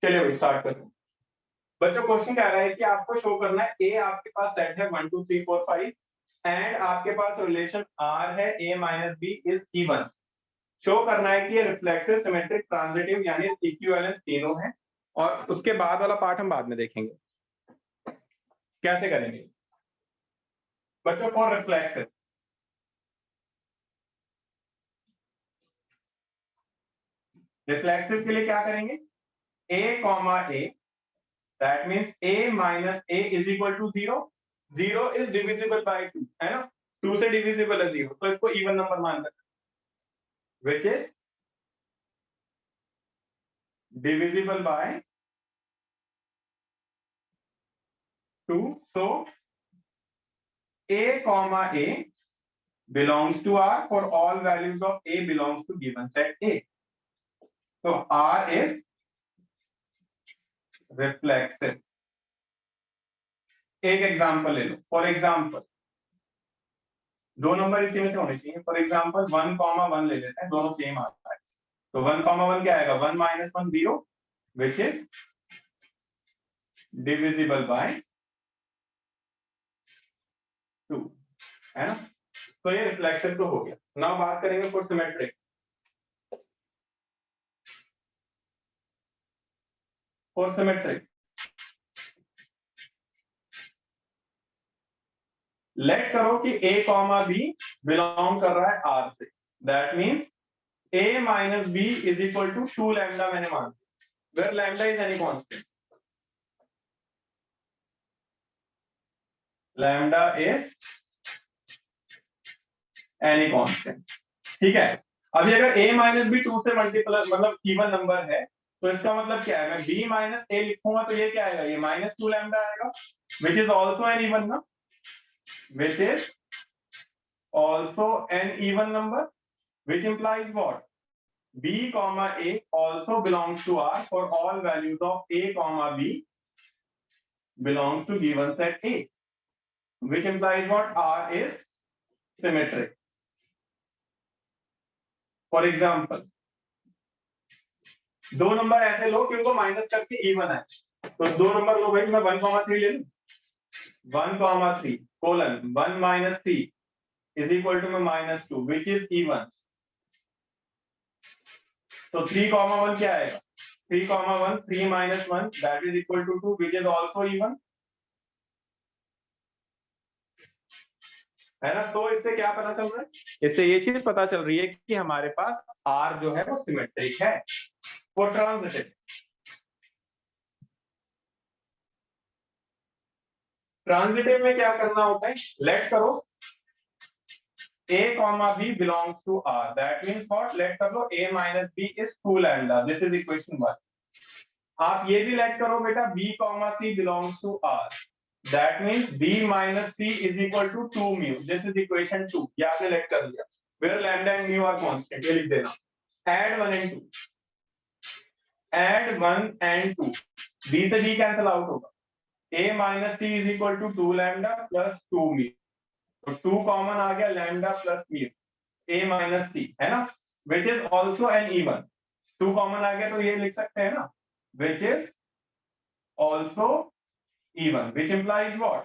चलिए भाई स्टार्ट करते हैं। बच्चों क्वेश्चन क्या रहा है कि आपको शो करना है ए आपके पास सेट है 1 2 3 4 5 एंड आपके पास रिलेशन आर है a minus b is even. Show करना है कि ये रिफ्लेक्सिव सिमेट्रिक ट्रांजिटिव यानी इक्विवेलेंस तीनों है और उसके बाद वाला पार्ट हम बाद में देखेंगे कैसे करेंगे। बच्चों फॉर रिफ्लेक्सिव रिफ्लेक्सिव के लिए क्या करेंगे a comma a that means a minus a is equal to 0 0 is divisible by 2 है ना 2 से डिविजिबल है 0 तो इसको इवन नंबर मान सकते which is divisible by 2 so a comma a belongs to R for all values of a belongs to given set A so R is reflexive। एक example ले लो फॉर एग्जांपल दो number इसी में से होने चाहिए फॉर एग्जांपल 1 कॉमा 1 ले लेते हैं दोनों सेम आता है तो 1 कॉमा 1 क्या आएगा 1 minus 1 0 which is divisible by 2 है ना तो ये रिफ्लेक्सिव तो हो गया। नाउ बात करेंगे for symmetric. For symmetric let करो कि a कॉमा b बिलोंग कर रहा है R से that means a minus b is equal to 2 lambda मैंने मान लिया where lambda is any constant lambda is any constant ठीक है। अभी अगर a माइनस बी 2 से मल्टीप्लाई मतलब इवन नंबर है तो इसका मतलब क्या है मैं b माइनस a लिखूंगा तो ये क्या आएगा ये माइनस 2 लैम्डा आएगा विच इज ऑल्सो एन इवन ना which is also an even number which implies what b comma a also belongs to R for all values of a comma b belongs to given set A which implies what R is symmetric। for example दो number ऐसे लो कि उनको minus करके even है तो दो number लो भाई मैं 1,3 ले लूं 1,3 colon 1 minus 3 is equal to minus 2 which is even तो 3,1 क्या आएगा 3,1 3 minus 1 that is equal to 2 which is also even है ना। तो इससे क्या पता चल रहा है इससे ये चीज पता चल रही है कि हमारे पास R जो है वो सिमेट्रिक है फॉर ट्रांजिटिव। ट्रांजिटिव में क्या करना होता है लेट करो a comma b belongs to R that means what let कर लो a minus b is 2 lambda this is equation 1। आप ये भी लेट करो बेटा b comma c belongs to R that means b minus c is equal to 2 mu this is equation 2 ये आपने late कर लिया where lambda and mu are constant ये लिख देना add 1 and 2 add 1 and 2 b से b cancel out होगा a minus c is equal to 2 lambda plus 2 mu तो 2 कॉमन आ गया lambda plus mu a minus c है ना which is also an even 2 common आ गया तो ये लिख सकते हैं ना which is also even which implies what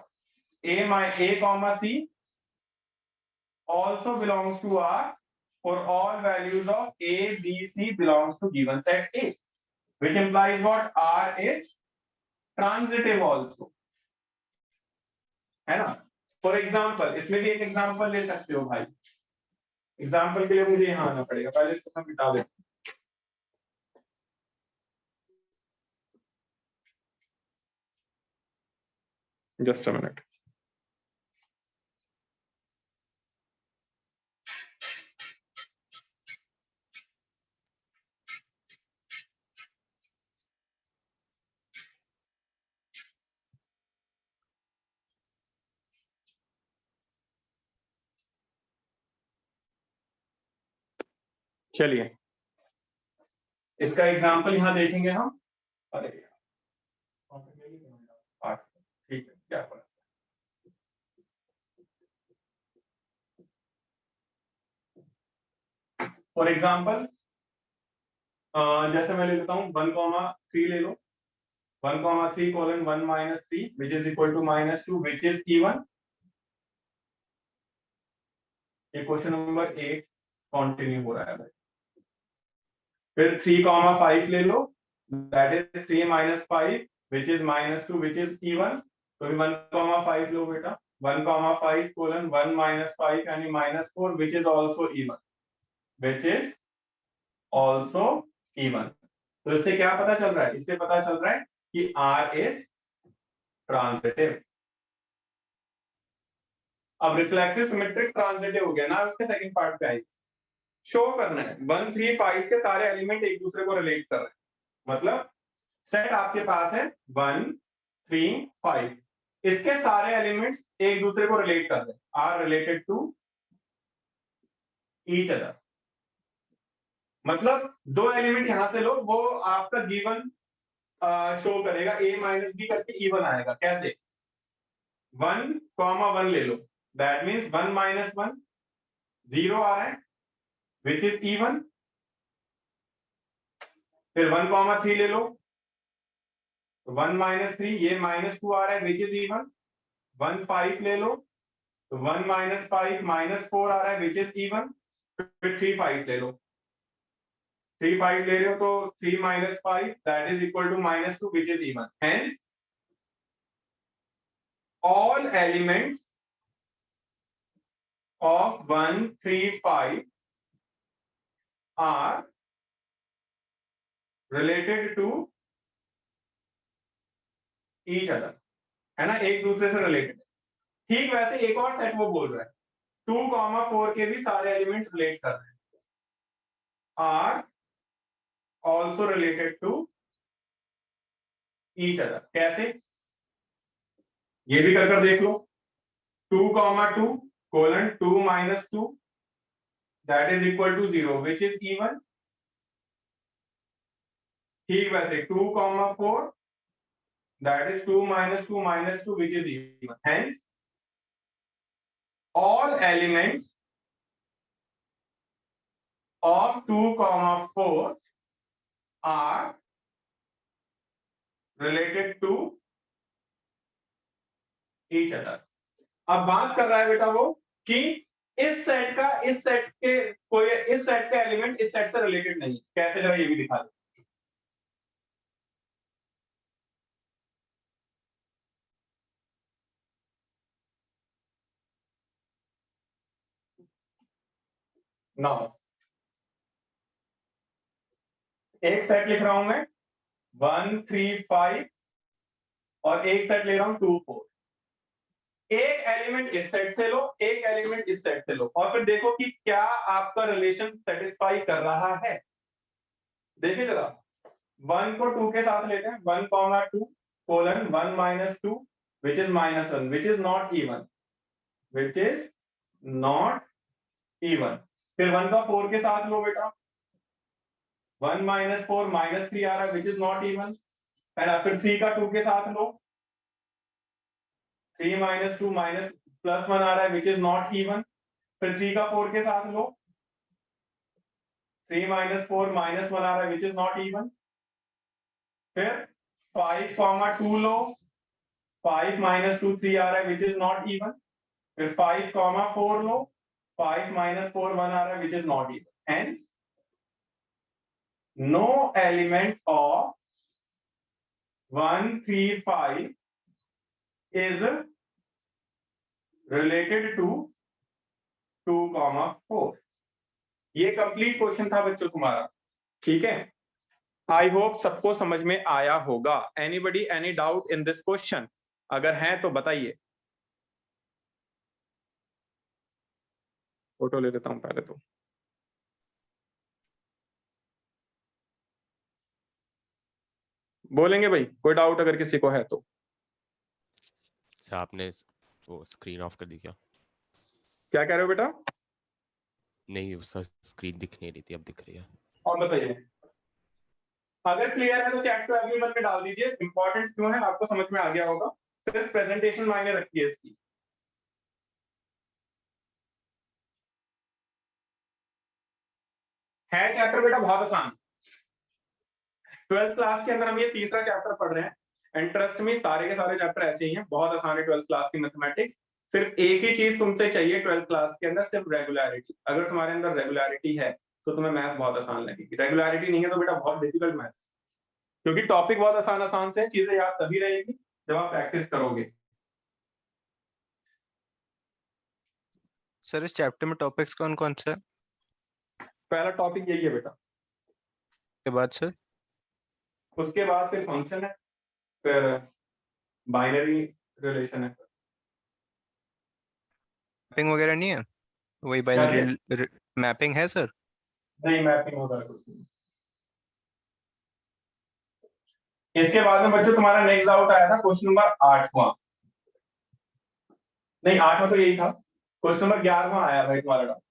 a comma c also belongs to R for all values of a b c belongs to given set A which implies what R is transitive also है ना। For example इसमें भी एक example ले सकते हो भाई example के लिए मुझे यहाँ आना पड़ेगा पहले इसको मैं मिटा देता हूँ जस्ट अ मिनट। चलिए इसका एग्जाम्पल यहाँ देखेंगे हम अरे ठीक है क्या पता फॉर एग्जाम्पल जैसे मैं ले लेता हूँ 1,3 ले लो 1,3 colon 1 minus 3 which is equal to -2 which is even. ये क्वेश्चन नंबर 8 कंटिन्यू हो रहा है भाई। फिर 3,5 ले लो, that is 3 minus 5 which is -2 which is even. तो 1,5 लो बेटा, 1,5 colon 1 minus 5 यानी -4 which is also even, which is also even. तो इससे क्या पता चल रहा है? इससे पता चल रहा है कि R is ट्रांजिटिव। अब रिफ्लेक्सिव सिमेट्रिक ट्रांजिटिव हो गया ना, उसके सेकंड पार्ट पे आई शो करना है 1 3 5 के सारे एलिमेंट एक दूसरे को रिलेट कर रहे हैं। मतलब सेट आपके पास है 1 3 5, इसके सारे एलिमेंट्स एक दूसरे को रिलेट कर रहे हैं, are related to each other. मतलब दो एलिमेंट यहां से लो, वो आपका गिवन शो करेगा, a माइनस बी करके इवन आएगा। कैसे? 1,1 ले लो, दैट मीन्स 1 minus 1 0 आ रहा है विच इज इवन। फिर 1,3 ले लो, 1 minus 3 ये -2 आ रहा है विच इज इवन। 1 5 ले लो, तो 1 minus 5 -4 आ रहा है विच इज इवन। फिर 3 5 ले लो, 3 5 ले रहे हो तो 3 minus 5 that is equal to -2 which is even. Hence all elements of 1 3 5 are related to each other, है ना, एक दूसरे से रिलेटेड। ठीक वैसे एक और सेट वो बोल रहा है 2,4 के भी सारे एलिमेंट्स रिलेट कर रहे हैं, are also related to each other। कैसे? ये भी कर देख लो, 2,2 colon 2 minus 2 that is equal to 0 which is even। ठीक वैसे 2,4 that is 2 minus 2 minus 2 which is even। Hence all elements of 2,4 are related to each other। अब बात कर रहा है बेटा वो कि इस सेट का एलिमेंट इस सेट से रिलेटेड नहीं। कैसे? जरा ये भी दिखा दो। ना, एक सेट लिख रहा हूं मैं 1 3 5 और एक सेट ले रहा हूं 2 4। एक एलिमेंट इस सेट से लो, एक एलिमेंट इस सेट से लो, और फिर देखो कि क्या आपका रिलेशन सेटिस्फाई कर रहा है। देखिए जरा, 1 को 2 के साथ लेते हैं, 1,2 colon 1 minus 2 which is -1 which is not even, which is not even। फिर 1 का 4 के साथ लो बेटा, 1 minus 4 minus 3 आ रहा है which is not even। फिर 3 का 2 के साथ लो, 3 minus 2 minus +1 आ रहा है which is not even। फिर 3 का 4 के साथ लो, 3 minus 4 minus 1 आ रहा है which is not even। फिर 5,2 लो, 5 minus 2 3 आ रहा है which is not even। फिर 5,4 लो, 5 minus 4 1 आ रहा है which is not even। Hence no element of 1 3 5 is related to 2,4। ये कंप्लीट क्वेश्चन था बच्चों तुम्हारा, ठीक है। आई होप सबको समझ में आया होगा। Anybody any doubt in this question? अगर है तो बताइए। फोटो ले लेता हूं पहले तो। बोलेंगे भाई कोई डाउट अगर किसी को है तो। आपने वो स्क्रीन ऑफ कर दी क्या? क्या कह रहे हो बेटा? नहीं, सर स्क्रीन दिख नहीं रही थी, अब दिख रही है। और बताइए, अगर क्लियर है तो चैट पे एवरीवन में डाल दीजिए। इंपॉर्टेंट क्यों है आपको समझ में आ गया होगा, सिर्फ प्रेजेंटेशन मायने रखती है इसकी। है चैप्टर बेटा बहुत आसान। 12th क्लास के अंदर हम ये तीसरा चैप्टर पढ़ रहे हैं। एंड ट्रस्ट में सारे के सारे चैप्टर ऐसे ही हैं, बहुत आसान है 12th क्लास की मैथमेटिक्स। सिर्फ एक ही चीज तुमसे चाहिए 12th क्लास के अंदर, सिर्फ रेगुलरिटी। अगर तुम्हारे अंदर रेगुलरिटी है तो तुम्हें मैथ बहुत आसान लगेगी, रेगुलरिटी नहीं है तो बेटा बहुत डिफिकल्ट मैथ, क्योंकि टॉपिक बहुत आसान आसान से, चीजें याद तभी रहेगी जब आप प्रैक्टिस करोगे। सर इस चैप्टर में टॉपिक्स कौन कौन से हैं? पहला टॉपिक यही है बेटा, के बाद सर उसके बाद फिर फंक्शन है, फिर बाइनरी रिलेशन है। मैपिंग वगैरह नहीं है? वही क्या है? बाइनरी मैपिंग है सर? नहीं, मैपिंग वगैरह कुछ नहीं। इसके बाद में बच्चों तुम्हारा नेक्स्ट डाउट आया था क्वेश्चन नंबर 8वां, नहीं 8वां तो यही था, क्वेश्चन नंबर 11वां आया भाई तुम्हारा डाउट।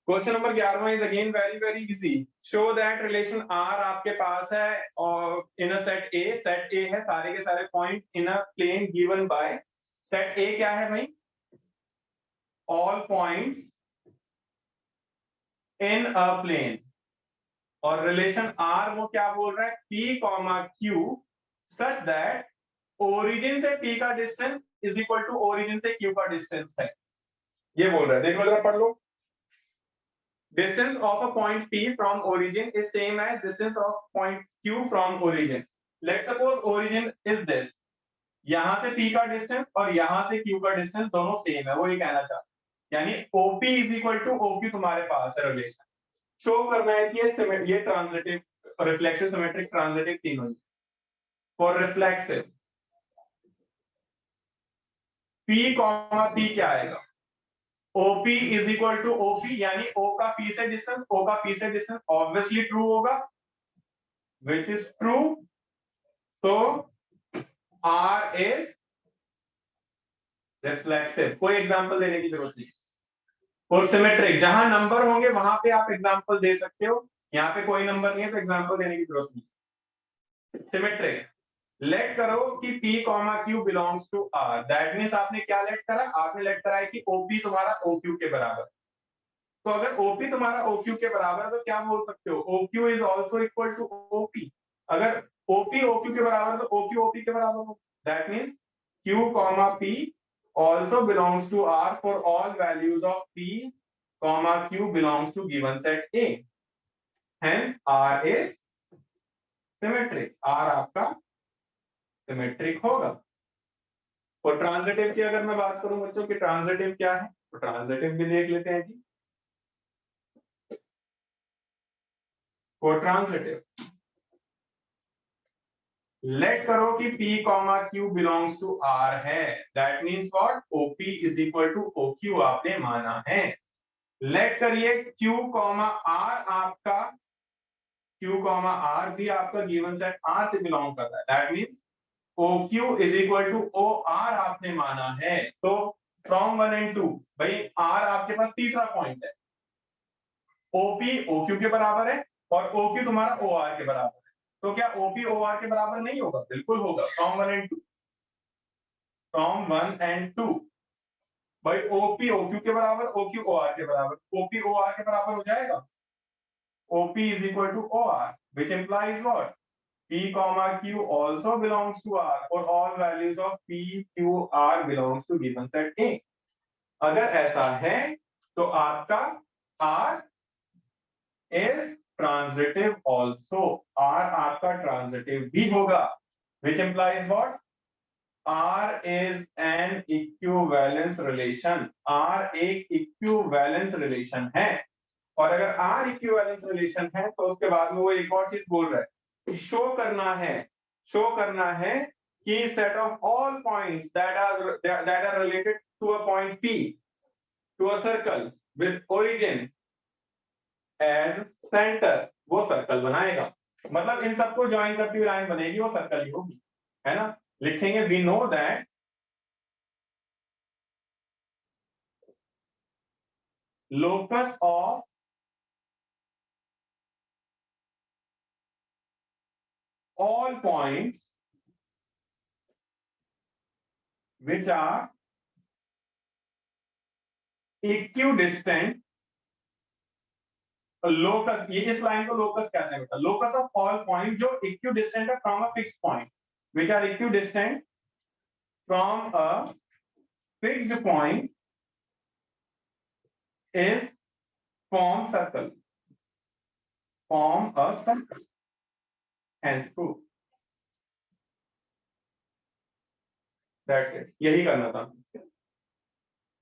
क्वेश्चन नंबर 11वां is again very very easy. Show that relation R आपके पास है और इन अ सेट ए, सेट ए है सारे के सारे point in a plane given by, set A क्या है भाई? All points in a plane, और रिलेशन आर वो क्या बोल रहा है? P comma Q such that origin से पी का distance is equal to origin से क्यू का डिस्टेंस है, ये बोल रहा है। देख लो जरा, पढ़ लो। Distance of a point P from origin is same as distance of point Q from origin. Let's suppose origin is this, यहां से P का डिस्टेंस और यहां से Q का डिस्टेंस दोनों सेम है, वो ये कहना चाहता है। यानी OP is equal to OQ तुम्हारे पास है रिलेशन। शो करना है कि ये ट्रांजिटिव, रिफ्लेक्सिव, सिमेट्रिक, ट्रांजिटिव तीनों। For reflexive P comma P क्या आएगा? OP is equal to OP, यानी O का P से डिस्टेंस, O का P से डिस्टेंस ऑब्वियसली ट्रू होगा, which is true, so R is reflexive। कोई एग्जांपल देने की जरूरत नहीं। और सिमेट्रिक, जहां नंबर होंगे वहां पे आप एग्जांपल दे सकते हो, यहाँ पे कोई नंबर नहीं है तो एग्जांपल देने की जरूरत नहीं। सिमेट्रिक, लेट करो कि P comma Q belongs to R, that means आपने क्या लेट करा? आपने लेट करा है कि OP तुम्हारा OQ के बराबर। तो अगर OP तुम्हारा OQ के बराबर है तो क्या बोल सकते हो? OQ is also equal to OP। अगर OP OQ के बराबर है तो OQ OP के बराबर हो, that means Q comma P also belongs to R for all values of P comma Q belongs to given set A, hence R is symmetric, R आपका symmetric होगा। और ट्रांजिटिव की अगर मैं बात करूं बच्चों कि ट्रांजिटिव क्या है, तो ट्रांजिटिव भी देख लेते हैं जी। फॉर ट्रांजिटिव लेट करो कि P comma Q belongs to R है, that means what? OP is equal to OQ आपने माना है। लेट करिए Q कॉमा R आपका, Q कॉमा R भी आपका गिवन सेट R से बिलोंग करता है, that means OQ is equal to OR आपने माना है। तो फ्रॉम 1 and 2 भाई R आपके पास तीसरा पॉइंट है, OP OQ के बराबर है और OQ तुम्हारा OR के बराबर है। तो क्या OP OR के बराबर नहीं होगा? बिल्कुल होगा। फ्रॉम 1 and 2, फ्रॉम 1 and 2 भाई OP OQ के बराबर, OQ OR के बराबर, OP OR के बराबर हो जाएगा। OP is equal to OR, which implies what? P comma Q also belongs to R, or all values of P Q R belongs to given set A। अगर ऐसा है तो आपका R is transitive also, R आपका transitive भी होगा, which implies what? R is an equivalence relation, R एक equivalence relation है। और अगर R equivalence relation है तो उसके बाद में वो एक और चीज बोल रहा है, शो करना है कि set of all points that are related to a point P to a circle with origin as center, वो सर्कल बनाएगा। मतलब इन सबको ज्वाइन करती हुई लाइन बनेगी, वो सर्कल ही होगी, है ना? लिखेंगे we know that locus of all points which are equidistant locus, ये इस लाइन को लोकस कहते हैं बेटा, लोकस ऑफ ऑल पॉइंट जो इक्विडिस्टेंट है from a fixed point, which are equidistant from a fixed point is form circle, form a circle, hence proof. That's it. यही करना था।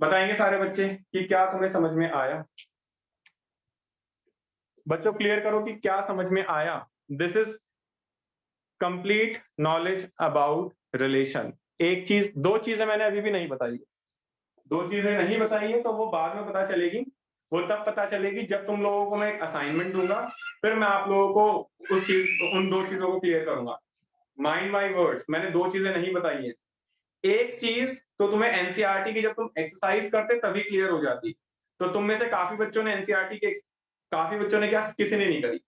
बताएंगे सारे बच्चे कि क्या तुम्हें समझ में आया। बच्चों क्लियर करो कि क्या समझ में आया। This is complete knowledge about relation. एक चीज, दो चीजें मैंने अभी भी नहीं बताई, दो चीजें नहीं बताई है तो वो बाद में पता चलेगी। वो तब पता चलेगी जब तुम लोगों को मैं एक असाइनमेंट दूंगा, फिर मैं आप लोगों को उन दो चीजों को क्लियर करूंगा। माइंड माय वर्ड्स, मैंने दो चीजें नहीं बताई है। एक चीज तो तुम्हें एनसीईआरटी की जब तुम एक्सरसाइज करते तभी क्लियर हो जाती। तो तुम में से काफी बच्चों ने एनसीईआरटी के, काफी बच्चों ने क्या, किसी ने नहीं करी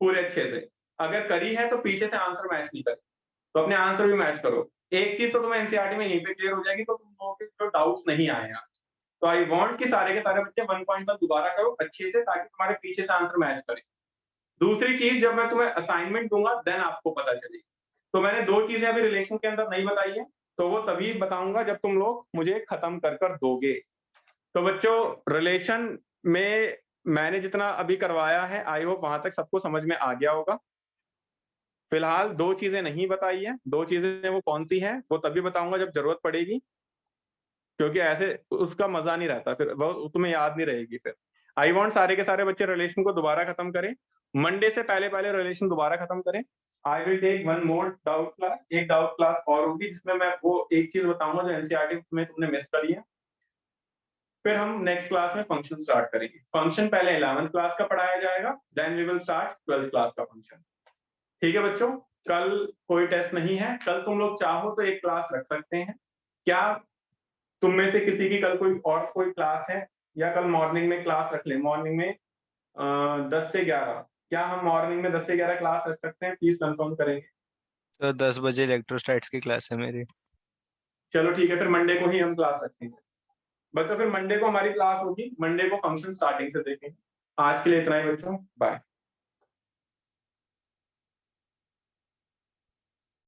पूरे अच्छे से। अगर करी है तो पीछे से आंसर मैच नहीं करे, तो अपने आंसर भी मैच करो। एक चीज तो तुम्हें एनसीईआरटी में यहीं पे क्लियर हो जाएगी, तो तुम लोगों के जो डाउट्स नहीं आए हैं। तो आई वांट कि सारे के सारे बच्चे 1.1 दोबारा करो अच्छे से, ताकि तुम्हारे पीछे से आंसर मैच करे। दूसरी चीज, जब मैं तुम्हें असाइनमेंट दूंगा देन आपको पता चलेगी। तो मैंने दो चीजें अभी रिलेशन के अंदर नहीं बताई है, तो वो तभी बताऊंगा जब तुम लोग मुझे खत्म कर दोगे। तो बच्चों रिलेशन में मैंने जितना अभी करवाया है, आई होप वहां तक सबको समझ में आ गया होगा। फिलहाल दो चीजें नहीं बताई है, दो चीजें वो कौन सी है वो तभी बताऊंगा जब जरूरत पड़ेगी, क्योंकि ऐसे उसका मजा नहीं रहता, फिर वो तुम्हें याद नहीं रहेगी। फिर आई वांट सारे के सारे बच्चे रिलेशन को दोबारा खत्म करें, मंडे से पहले पहले रिलेशन दोबारा खत्म करें। I will take one more doubt class, एक डाउट क्लास और होगी जिसमें मैं वो एक चीज बताऊंगा जो एनसीईआरटी में तुमने मिस करी है। फिर हम नेक्स्ट क्लास में फंक्शन स्टार्ट करेंगे। फंक्शन पहले 11th क्लास का पढ़ाया जाएगा, then we will start 12th class का फंक्शन। ठीक है बच्चों, कल कोई टेस्ट नहीं है, कल तुम लोग चाहो तो एक क्लास रख सकते हैं। क्या तुम में से किसी की कल कोई और कोई क्लास है, या कल मॉर्निंग में क्लास रख ले? मॉर्निंग में 10 से 11, क्या हम मॉर्निंग में 10 से 11 क्लास रख सकते हैं? प्लीज कंफर्म करेंगे। सर 10 बजे इलेक्ट्रोस्टैट्स की क्लास है मेरी। चलो ठीक है, फिर मंडे को ही हम क्लास रखेंगे बच्चों। फिर मंडे को हमारी क्लास होगी, मंडे को फंक्शन स्टार्टिंग से देखेंगे। आज के लिए इतना ही बच्चों, बाय।